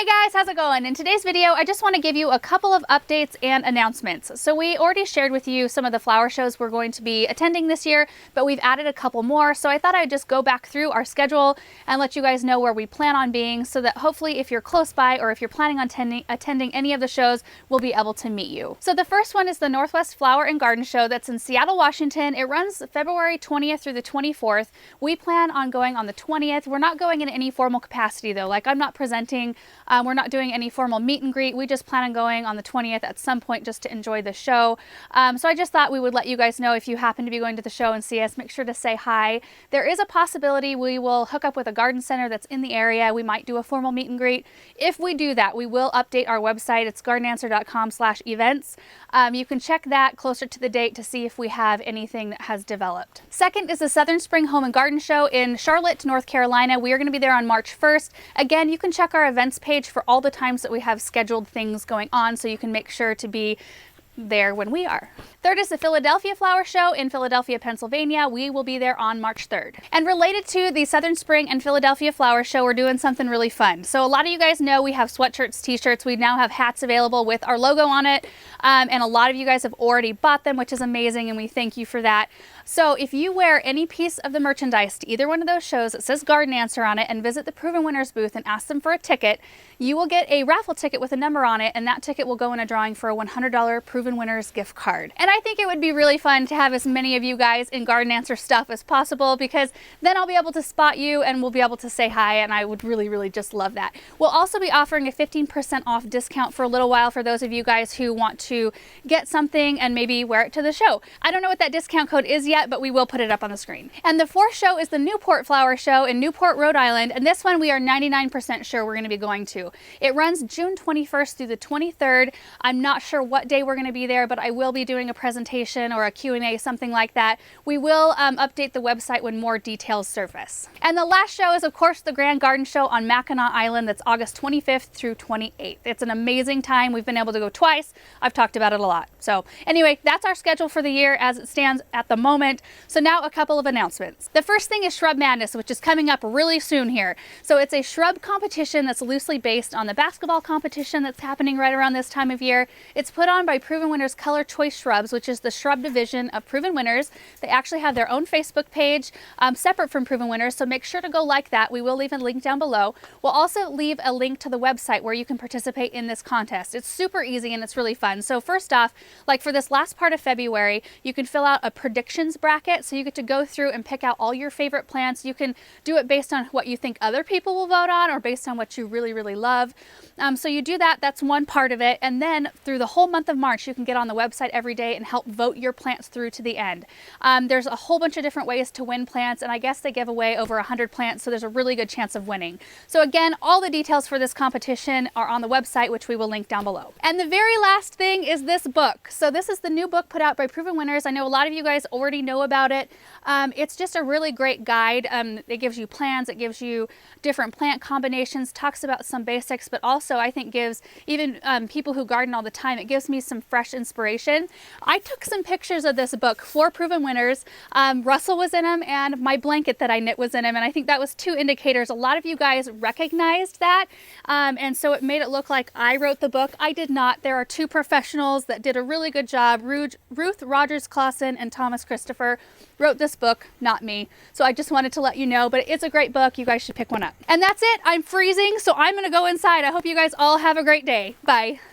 Hey guys, how's it going? In today's video, I just want to give you a couple of updates and announcements. So we already shared with you some of the flower shows we're going to be attending this year, but we've added a couple more. So I thought I'd just go back through our schedule and let you guys know where we plan on being so that hopefully if you're close by or if you're planning on attending any of the shows, we'll be able to meet you. So the first one is the Northwest Flower and Garden Show that's in Seattle, Washington. It runs February 20th through the 24th. We plan on going on the 20th. We're not going in any formal capacity though. Like I'm not presenting. We're not doing any formal meet and greet. We just plan on going on the 20th at some point just to enjoy the show. So I just thought we would let you guys know if you happen to be going to the show and see us, make sure to say hi. There is a possibility we will hook up with a garden center that's in the area. We might do a formal meet and greet. If we do that, we will update our website. It's gardenanswer.com/events. You can check that closer to the date to see if we have anything that has developed. Second is the Southern Spring Home and Garden Show in Charlotte, North Carolina. We are going to be there on March 1st. Again, you can check our events page for all the times that we have scheduled things going on so you can make sure to be there when we are. Third is the Philadelphia Flower Show in Philadelphia, Pennsylvania. We will be there on March 3rd. And related to the Southern Spring and Philadelphia Flower Show, we're doing something really fun. So a lot of you guys know we have sweatshirts, t-shirts. We now have hats available with our logo on it. And a lot of you guys have already bought them, which is amazing, and we thank you for that. So if you wear any piece of the merchandise to either one of those shows that says Garden Answer on it and visit the Proven Winners booth and ask them for a ticket, you will get a raffle ticket with a number on it, and that ticket will go in a drawing for a $100 Proven Winners gift card. And I think it would be really fun to have as many of you guys in Garden Answer stuff as possible, because then I'll be able to spot you and we'll be able to say hi, and I would really just love that. We'll also be offering a 15% off discount for a little while for those of you guys who want to get something and maybe wear it to the show. I don't know what that discount code is yet, but we will put it up on the screen. And the fourth show is the Newport Flower Show in Newport, Rhode Island, and this one we are 99% sure we're going to be going to. It runs June 21st through the 23rd. I'm not sure what day we're going to be there, but I will be doing a presentation or a Q&A, something like that. We will update the website when more details surface. And the last show is, of course, the Grand Garden Show on Mackinac Island. That's August 25th through 28th. It's an amazing time. We've been able to go twice. I've talked about it a lot. So anyway, that's our schedule for the year as it stands at the moment. So now a couple of announcements. The first thing is Shrub Madness, which is coming up really soon here. So it's a shrub competition that's loosely based on the basketball competition that's happening right around this time of year. It's put on by Proven Winners Color Choice Shrubs, which is the shrub division of Proven Winners. They actually have their own Facebook page separate from Proven Winners, so make sure to go like that. We will leave a link down below. We'll also leave a link to the website where you can participate in this contest. It's super easy and it's really fun. So first off, like for this last part of February, you can fill out a predictions bracket, so you get to go through and pick out all your favorite plants. You can do it based on what you think other people will vote on or based on what you really love. So you do that. That's one part of it. And then through the whole month of March, you can get on the website every day and help vote your plants through to the end. There's a whole bunch of different ways to win plants, and I guess they give away over 100 plants, so there's a really good chance of winning. So again, all the details for this competition are on the website, which we will link down below. And the very last thing is this book. So this is the new book put out by Proven Winners. I know a lot of you guys already know about it. It's just a really great guide. It gives you plans, it gives you different plant combinations, talks about some basics, but also I think gives even people who garden all the time, it gives me some fresh inspiration. I took some pictures of this book for Proven Winners. Russell was in them and my blanket that I knit was in them, and I think that was two indicators. A lot of you guys recognized that, and so it made it look like I wrote the book. I did not. There are two professionals that did a really good job. Ruth Rogers-Clausen and Thomas Christopher wrote this book, not me. So I just wanted to let you know, but it's a great book. You guys should pick one up. And that's it. I'm freezing, so I'm going to go inside. I hope you guys all have a great day. Bye.